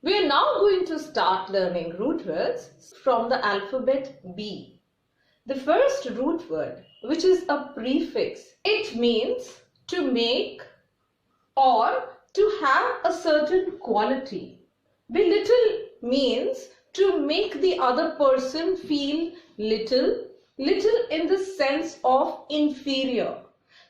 We are now going to start learning root words from the alphabet B. The first root word, which is a prefix, it means to make or to have a certain quality. Belittle means to make the other person feel little in the sense of inferior.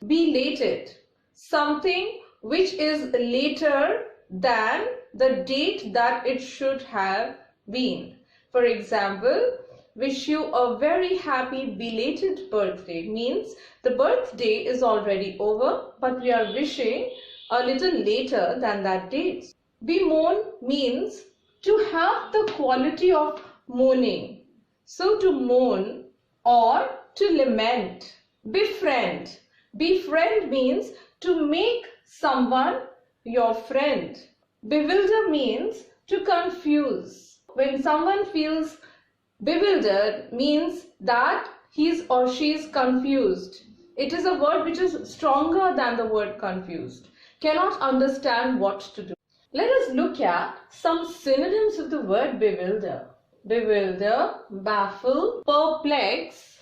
Belated, something which is later than the date that it should have been. For example, wish you a very happy belated birthday means the birthday is already over, but we are wishing a little later than that date. Bemoan means to have the quality of mourning. So to mourn or to lament. Befriend. Befriend means to make someone your friend. Bewilder means to confuse. When someone feels bewildered means that he or she is confused. It is a word which is stronger than the word confused. Cannot understand what to do. Let us look at some synonyms of the word bewilder. Bewilder, baffle, perplex,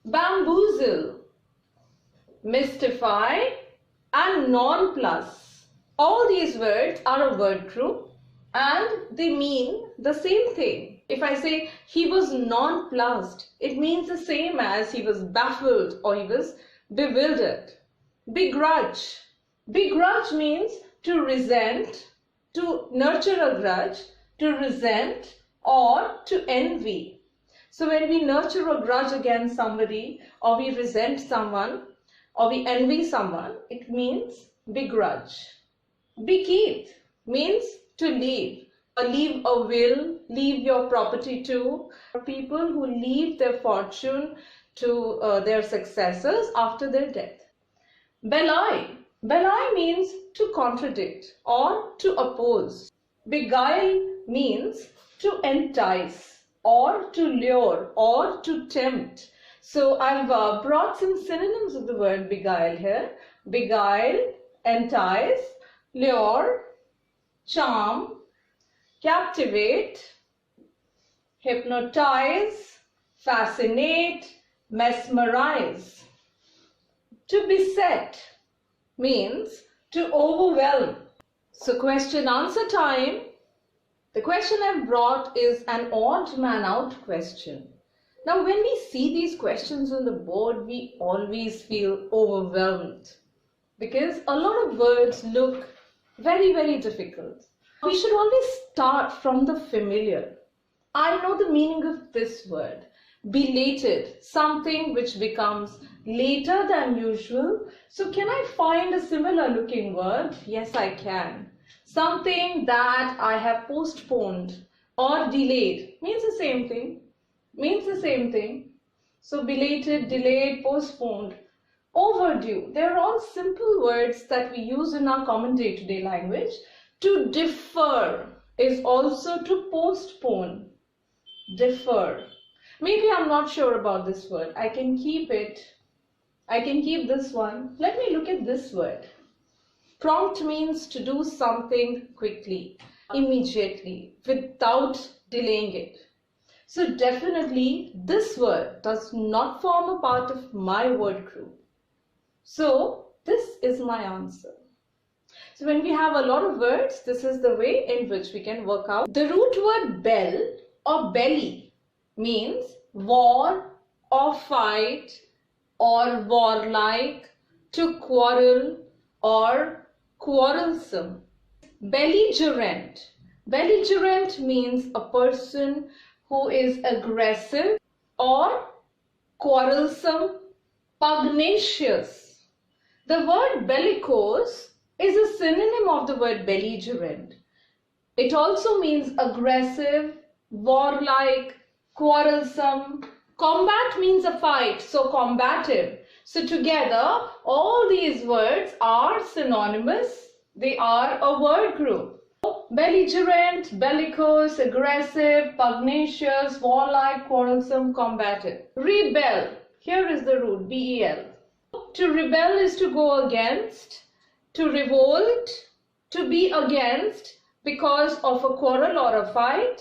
bamboozle, mystify, and nonplus. All these words are a word group and they mean the same thing. If I say he was nonplussed, it means the same as he was baffled or he was bewildered. Begrudge. Begrudge means to resent, to nurture a grudge, to resent or to envy. So when we nurture a grudge against somebody or we resent someone or we envy someone, it means begrudge. Bequeath means to leave. Leave a will, leave your property to. People who leave their fortune to their successors after their death. Belli. Belli means to contradict or to oppose. Beguile means to entice or to lure or to tempt. So I've brought some synonyms of the word beguile here. Beguile, entice, lure, charm, captivate, hypnotize, fascinate, mesmerize. To beset means to overwhelm. So question answer time. The question I've brought is an odd man out question. Now when we see these questions on the board, we always feel overwhelmed because a lot of words look very difficult. We should always start from the familiar. I know the meaning of this word. Belated, something which becomes later than usual. So can I find a similar looking word? Yes, I can. Something that I have postponed or delayed means the same thing. So belated, delayed, postponed. Overdue. They're all simple words that we use in our common day-to-day language. To defer is also to postpone. Defer. Maybe I'm not sure about this word. I can keep it. I can keep this one. Let me look at this word. Prompt means to do something quickly, immediately, without delaying it. So definitely this word does not form a part of my word group. So this is my answer. So when we have a lot of words, this is the way in which we can work out. The root word belle or belly means war or fight or warlike, to quarrel or quarrelsome. Belligerent. Belligerent means a person who is aggressive or quarrelsome, pugnacious. The word bellicose is a synonym of the word belligerent. It also means aggressive, warlike, quarrelsome. Combat means a fight, so combative. So together, all these words are synonymous. They are a word group. Belligerent, bellicose, aggressive, pugnacious, warlike, quarrelsome, combative. Rebel. Here is the root, B-E-L. To rebel is to go against, to revolt, to be against, because of a quarrel or a fight.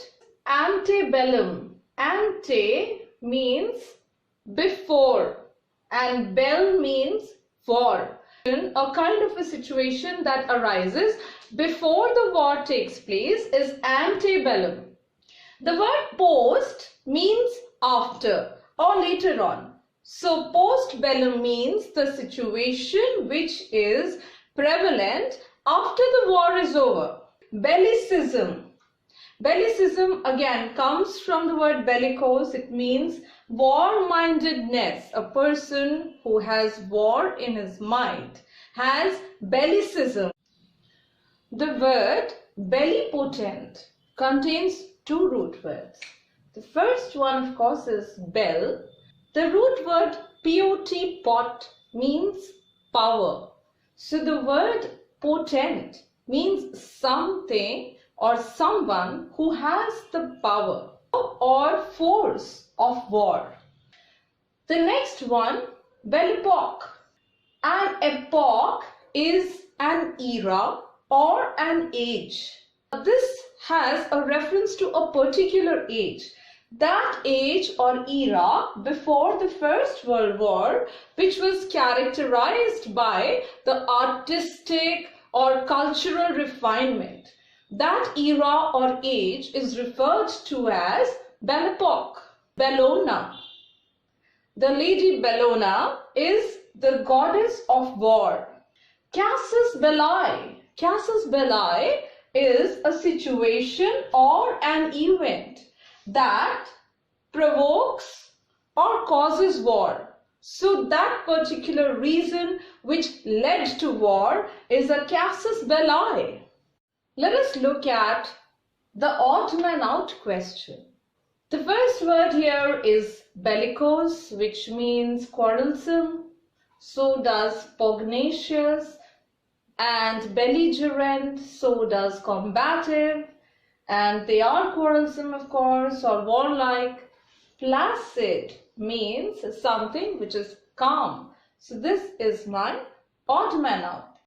Antebellum. Ante means before and bell means for. A kind of a situation that arises before the war takes place is antebellum. The word post means after or later on. So postbellum means the situation which is prevalent after the war is over. Bellicism. Bellicism again comes from the word bellicose. It means war-mindedness. A person who has war in his mind has bellicism. The word bellipotent contains two root words. The first one, of course, is belle. The root word pot means power. So the word potent means something or someone who has the power or force of war. The next one, bellipoque. An epoque is an era or an age. This has a reference to a particular age. That age or era before the First World War, which was characterized by the artistic or cultural refinement. That era or age is referred to as bellipoque. Bellona. The lady Bellona is the goddess of war. Casus belli. Casus belli is a situation or an event that provokes or causes war. So that particular reason which led to war is a casus belli. Let us look at the odd man out question. The first word here is bellicose, which means quarrelsome. So does pugnacious, and belligerent, so does combative, and they are quarrelsome, of course, or warlike. Placid means something which is calm. So this is my odd man out.